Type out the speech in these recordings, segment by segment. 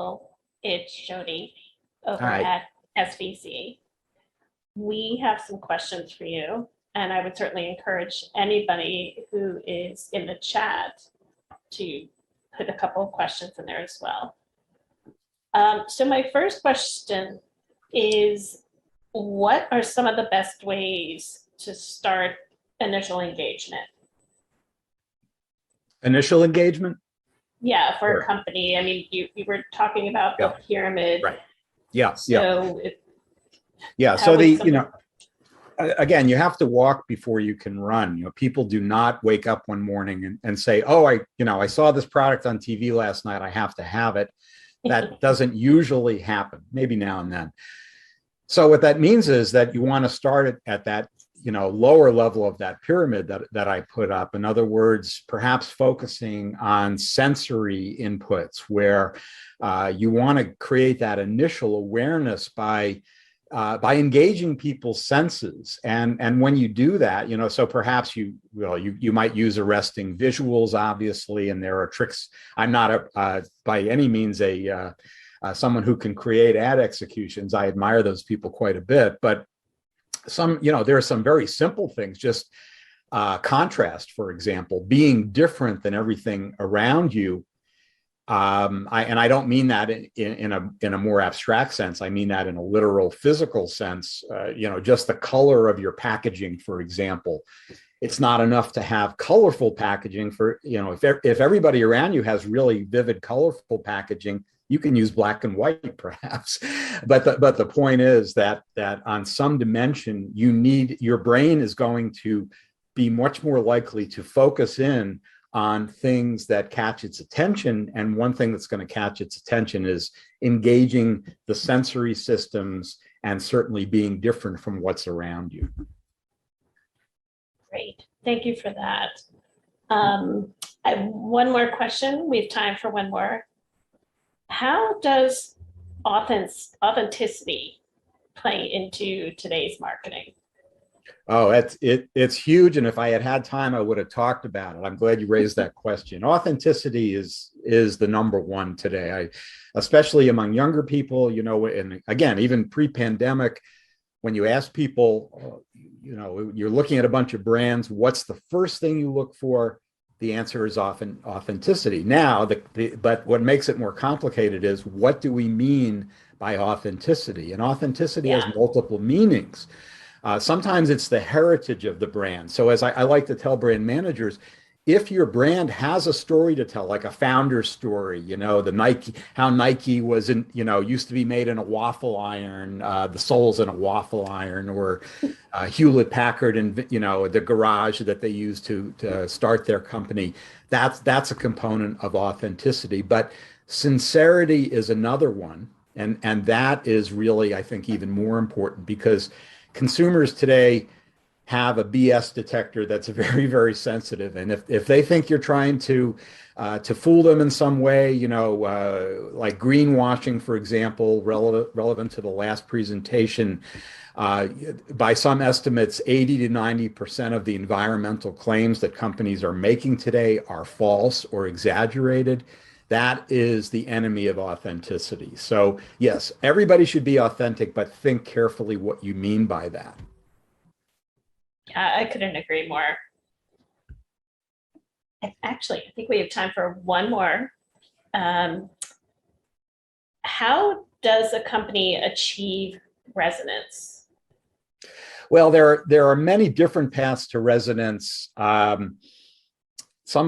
Campbell. It's Jodi over Hi. at SVC. We have some questions for you, and I would certainly encourage anybody who is in the chat to put a couple of questions in there as well. So my first question is, what are some of the best ways to start initial engagement? Initial engagement? Yeah, for a Sure. company. I mean, you were talking about the Yeah. pyramid. Right. Yeah. So Yeah. how So would again, you have to walk before you can run. People do not wake up one morning and say, "Oh, I saw this product on TV last night. I have to have it." That doesn't usually happen. Maybe now and then. So what that means is that you want to start it at that, lower level of that pyramid that I put up. In other words, perhaps focusing on sensory inputs where you want to create that initial awareness by engaging people's senses. And when you do that, so perhaps you might use arresting visuals, obviously, and there are tricks. I'm not by any means someone who can create ad executions. I admire those people quite a bit, but there are some very simple things, just contrast, for example, being different than everything around you. I don't mean that in a more abstract sense. I mean that in a literal physical sense. Just the color of your packaging, for example. It's not enough to have colorful packaging if everybody around you has really vivid, colorful packaging, you can use black and white perhaps. But the point is that on some dimension, your brain is going to be much more likely to focus in on things that catch its attention. And one thing that's going to catch its attention is engaging the sensory systems and certainly being different from what's around you. Great. Thank you for that. I have one more question. We have time for one more. How does authenticity play into today's marketing? Oh, it's huge. And if I had time, I would have talked about it. I'm glad you raised that question. Authenticity is the number one today. Especially among younger people, and again, even pre-pandemic, when you ask people, you're looking at a bunch of brands, what's the first thing you look for? The answer is often authenticity. Now, but what makes it more complicated is, what do we mean by authenticity? And authenticity has multiple meanings. Sometimes it's the heritage of the brand. So as I like to tell brand managers, if your brand has a story to tell, like a founder story, how Nike was used to be made in a waffle iron, the soles in a waffle iron, or Hewlett Packard and the garage that they used to start their company. That's a component of authenticity. But sincerity is another one, and that is really, I think, even more important, because consumers today have a BS detector that's very, very sensitive. And if they think you're trying to fool them in some way, like greenwashing, for example, relevant to the last presentation, by some estimates, 80 to 90% of the environmental claims that companies are making today are false or exaggerated. That is the enemy of authenticity. So yes, everybody should be authentic, but think carefully what you mean by that. Yeah, I couldn't agree more. Actually, I think we have time for one more. How does a company achieve resonance? Well, there are many different paths to resonance. Some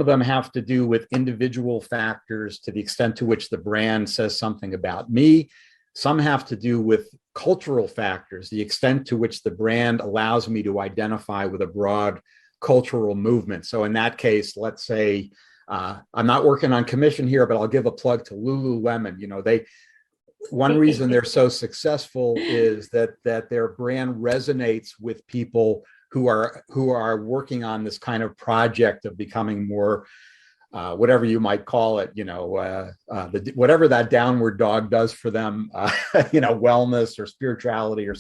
of them have to do with individual factors, to the extent to which the brand says something about me. Some have to do with cultural factors, the extent to which the brand allows me to identify with a broad cultural movement. So in that case, let's say, I'm not working on commission here, but I'll give a plug to Lululemon. One reason they're so successful is that their brand resonates with people who are working on this kind of project of becoming more, whatever you might call it, whatever that downward dog does for them, wellness or spirituality or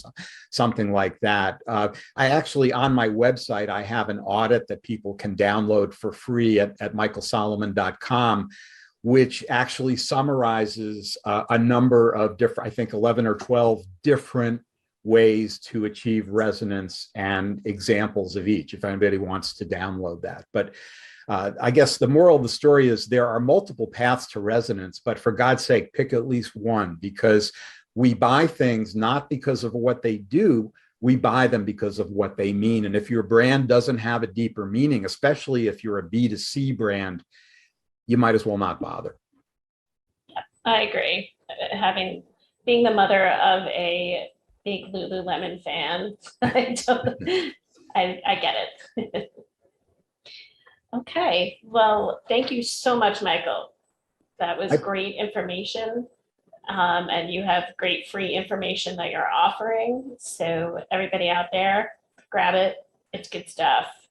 something like that. I actually, on my website, I have an audit that people can download for free at michaelsolomon.com, which actually summarizes a number of different, I think 11 or 12 different ways to achieve resonance and examples of each, if anybody wants to download that. But I guess the moral of the story is there are multiple paths to resonance, but for God's sake, pick at least one, because we buy things not because of what they do, we buy them because of what they mean. And if your brand doesn't have a deeper meaning, especially if you're a B2C brand, you might as well not bother. I agree. Being the mother of a big Lululemon fan, I get it. Okay, well, thank you so much, Michael. That was great information. And you have great free information that you're offering. So everybody out there, grab it. It's good stuff.